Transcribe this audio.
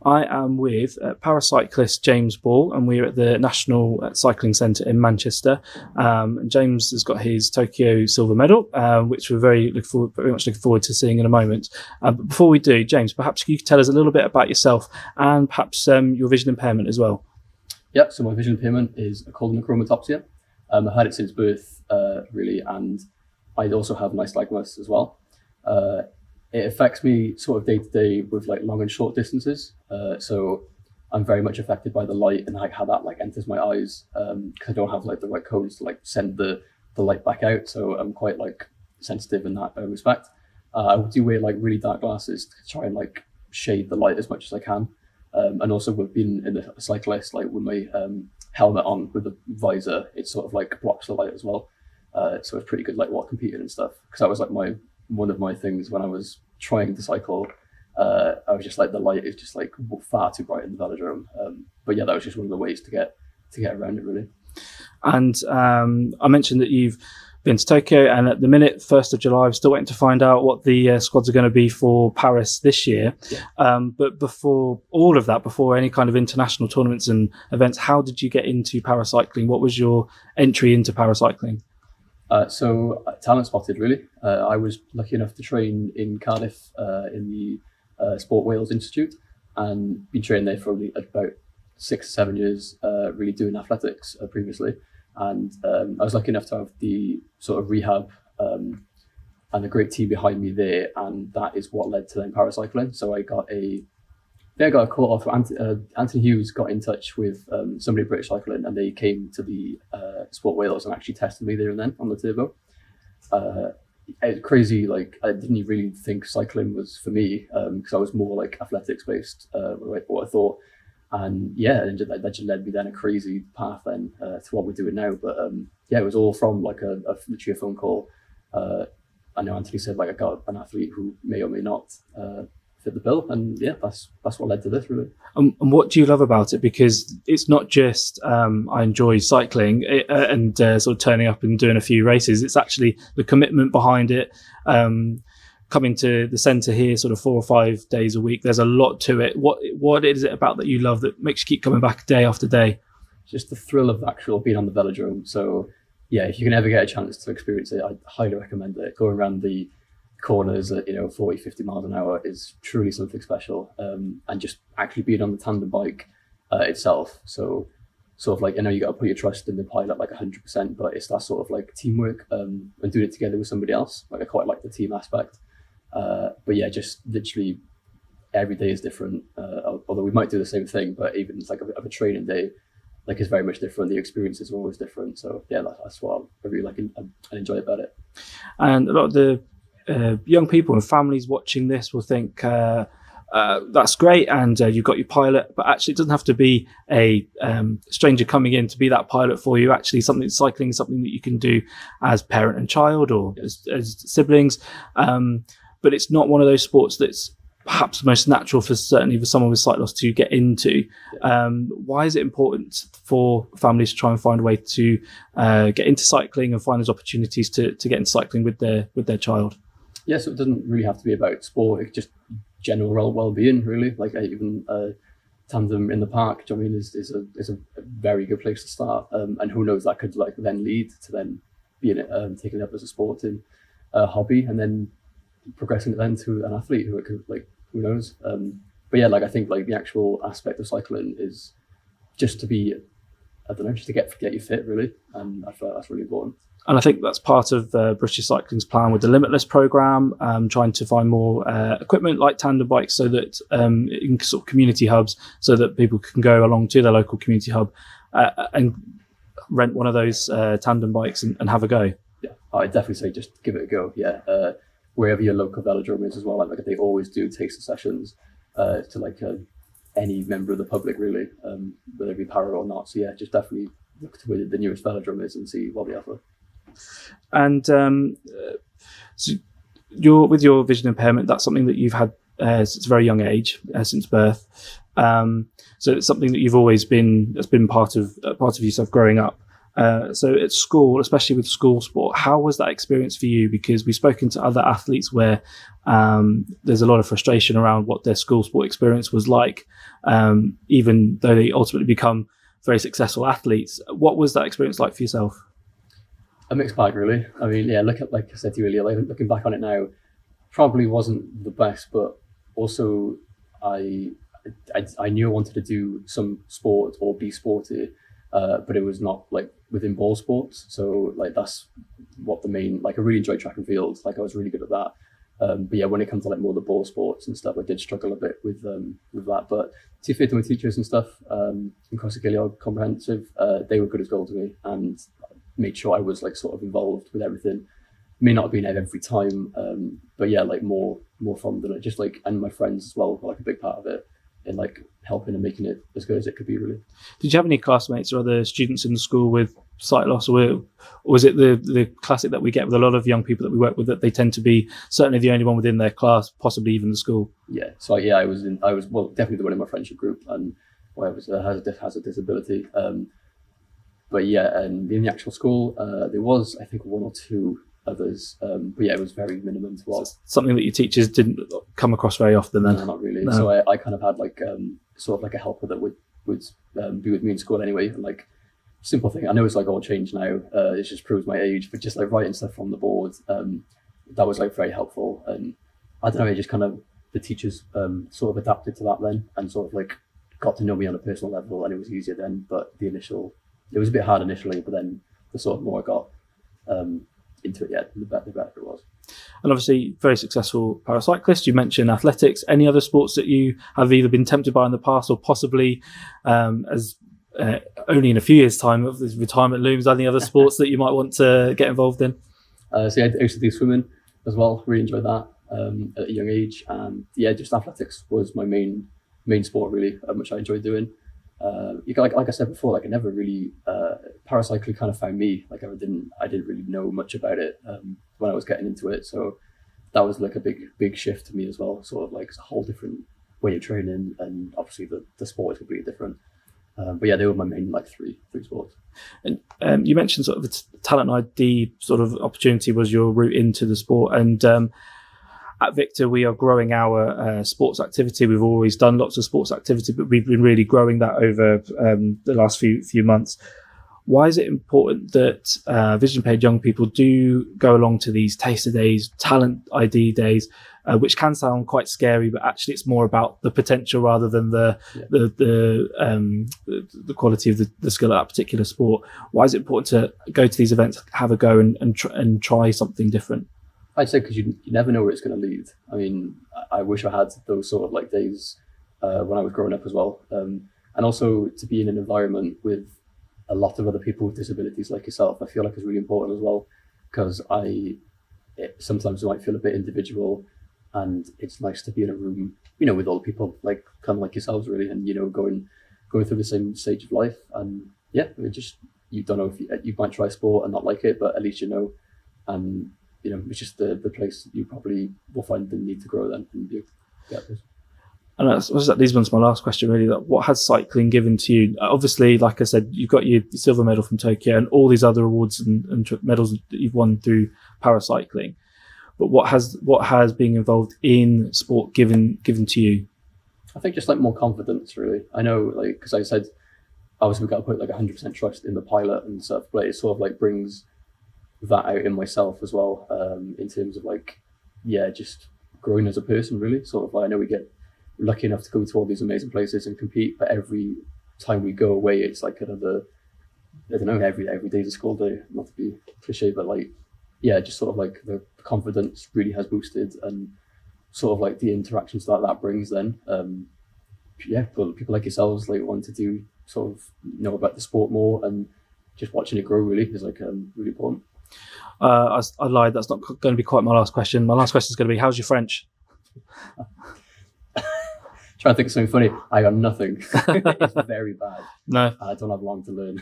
I am with paracyclist James Ball, and we're at the National Cycling Centre in Manchester. And James has got his Tokyo silver medal, which we're very much looking forward to seeing in a moment. But before we do, James, perhaps you could tell us a little bit about yourself and perhaps your vision impairment as well. Yeah, so my vision impairment is called achromatopsia. I had it since birth, really, and I also have nystagmus as well. It affects me sort of day to day with like long and short distances. So I'm very much affected by the light and like how that like enters my eyes, because I don't have like the right cones to like send the light back out. So I'm quite like sensitive in that respect. I do wear like really dark glasses to try and like shade the light as much as I can. And also with being in the Cyclist, like with my helmet on with the visor, it sort of like blocks the light as well. So it's pretty good like while competing and stuff, because that was like one of my things when I was trying to cycle. I was just like, the light is just like far too bright in the velodrome. But yeah, that was just one of the ways to get around it, really. And I mentioned that you've been to Tokyo, and at the minute, 1st of July, I'm still waiting to find out what the squads are going to be for Paris this year. Yeah. But before all of that, before any kind of international tournaments and events, how did you get into paracycling? What was your entry into paracycling? So talent spotted, really. I was lucky enough to train in Cardiff in the Sport Wales Institute, and been training there for about 6 or 7 years, really doing athletics previously. And I was lucky enough to have the sort of rehab and a great team behind me there, and that is what led to then paracycling. So I got a call off. Anthony Hughes got in touch with somebody at British Cycling, and they came to the Sport Wales and actually tested me there and then on the turbo. It's crazy, like I didn't really think cycling was for me, because I was more like athletics based, what I thought. And yeah, and that just led me down a crazy path then to what we're doing now. But yeah, it was all from like literally a phone call. I know Anthony said like I got an athlete who may or may not fit the bill, and yeah, that's what led to this, really. And what do you love about it? Because it's not just I enjoy cycling and sort of turning up and doing a few races. It's actually the commitment behind it. Coming to the centre here sort of 4 or 5 days a week, there's a lot to it. What is it about that you love that makes you keep coming back day after day? Just the thrill of actual being on the velodrome. So yeah, if you can ever get a chance to experience it, I highly recommend it. Going around the corners at 40, 50 miles an hour is truly something special. And just actually being on the tandem bike itself. So sort of like, I know you got to put your trust in the pilot like 100%, but it's that sort of like teamwork and doing it together with somebody else. Like I quite like the team aspect. But yeah, just literally every day is different. Although we might do the same thing, but even it's like a training day, like it's very much different. The experiences are always different. So yeah, that's what I really like and enjoy about it. And a lot of the young people and families watching this will think that's great, and you've got your pilot, but actually it doesn't have to be a stranger coming in to be that pilot for you. Actually, cycling is something that you can do as parent and child, or as siblings. But it's not one of those sports that's perhaps the most natural certainly for someone with sight loss to get into. Why is it important for families to try and find a way to get into cycling and find those opportunities to get into cycling with their child? Yeah, so it doesn't really have to be about sport. It's just general well-being, really. Like even tandem in the park, do you know what I mean, is a very good place to start. And who knows, that could like then lead to then being taken up as a sporting hobby, and then progressing it then to an athlete who it could, like, who knows. But yeah, like I think like the actual aspect of cycling is just to be, I don't know, just to get you fit, really. And I feel like that's really important. And I think that's part of British Cycling's plan with the Limitless programme, trying to find more equipment like tandem bikes, so that in sort of community hubs, so that people can go along to their local community hub and rent one of those tandem bikes and have a go. Yeah, I'd definitely say just give it a go. Yeah, wherever your local velodrome is as well. Like they always do taster sessions to like any member of the public, really, whether it be para or not. So yeah, just definitely look to where the nearest velodrome is and see what they offer. And so with your vision impairment, that's something that you've had since a very young age, since birth. So it's something that you've always been, that's been part of yourself growing up. So at school, especially with school sport, how was that experience for you? Because we've spoken to other athletes where there's a lot of frustration around what their school sport experience was like, even though they ultimately become very successful athletes. What was that experience like for yourself? A mixed bag, really. I mean, yeah, like I said to you earlier, like, looking back on it now, probably wasn't the best, but also I knew I wanted to do some sport or be sporty, but it was not like within ball sports. So like that's what the main, like I really enjoyed track and field. Like I was really good at that. But yeah, when it comes to like more the ball sports and stuff, I did struggle a bit with that. But to be fair to my teachers and stuff, in Costa Giliog Comprehensive, they were good as gold to me and made sure I was like sort of involved with everything. May not have been every time, but yeah, like more fun than it. Just like, and my friends as well were like a big part of it in like helping and making it as good as it could be, really. Did you have any classmates or other students in the school with sight loss, or was it the classic that we get with a lot of young people that we work with, that they tend to be certainly the only one within their class, possibly even the school? Yeah, so yeah, I was well, definitely the one in my friendship group, and I was has a disability. But yeah, and in the actual school, there was, I think, one or two others, but yeah, it was very minimum to what. Something that your teachers didn't come across very often then? No, not really. No. So I kind of had like sort of like a helper that would be with me in school anyway, and like simple thing. I know it's like all changed now. It just proves my age, but just like writing stuff from the board, that was like very helpful. And I don't know, it just kind of, the teachers sort of adapted to that then, and sort of like got to know me on a personal level, and it was easier then. But it was a bit hard initially, but then the sort of more I got into it, yeah, the better it was. And obviously, very successful paracyclist. You mentioned athletics. Any other sports that you have either been tempted by in the past, or possibly as only in a few years' time, if this retirement looms, any other sports that you might want to get involved in? So yeah, I used to do swimming as well. Really enjoyed that at a young age, and yeah, just athletics was my main sport, really, which I enjoyed doing. Like I said before, like I never really paracycling kind of found me. Like I didn't really know much about it when I was getting into it. So that was like a big shift to me as well. Sort of like it's a whole different way of training, and obviously the sport is completely different. But yeah, they were my main like three sports. And you mentioned sort of the talent ID sort of opportunity was your route into the sport, and at VICTA, we are growing our sports activity. We've always done lots of sports activity, but we've been really growing that over the last few months. Why is it important that vision impaired young people do go along to these taster days, talent ID days, which can sound quite scary, but actually it's more about the potential rather than the quality of the skill at that particular sport? Why is it important to go to these events, have a go, and try something different? I'd say because you never know where it's going to lead. I mean, I wish I had those sort of like days when I was growing up as well. And also to be in an environment with a lot of other people with disabilities like yourself, I feel like is really important as well, because sometimes I might feel a bit individual, and it's nice to be in a room, with all the people like kind of like yourselves really, and going through the same stage of life. And yeah, you don't know if you might try sport and not like it, but at least and it's just the place you probably will find the need to grow then, and you get this. And that leads on to my last question, really. That what has cycling given to you? Obviously, like I said, you've got your silver medal from Tokyo and all these other awards and medals that you've won through paracycling. But what has being involved in sport given to you? I think just like more confidence, really. I know, like, because I said, obviously we've got to put like 100% trust in the pilot and stuff, but it sort of like brings that out in myself as well, in terms of like, yeah, just growing as a person, really. Sort of, I know we get lucky enough to go to all these amazing places and compete, but every time we go away, it's like another, I don't know, every day's a school day, not to be cliche, but like, yeah, just sort of like the confidence really has boosted, and sort of like the interactions that brings then, yeah, people like yourselves like want to do sort of know about the sport more, and just watching it grow really is like really important. I lied, that's not going to be quite my last question. My last question is going to be, how's your French? Trying to think of something funny. I got nothing. It's very bad. No. I don't have long to learn.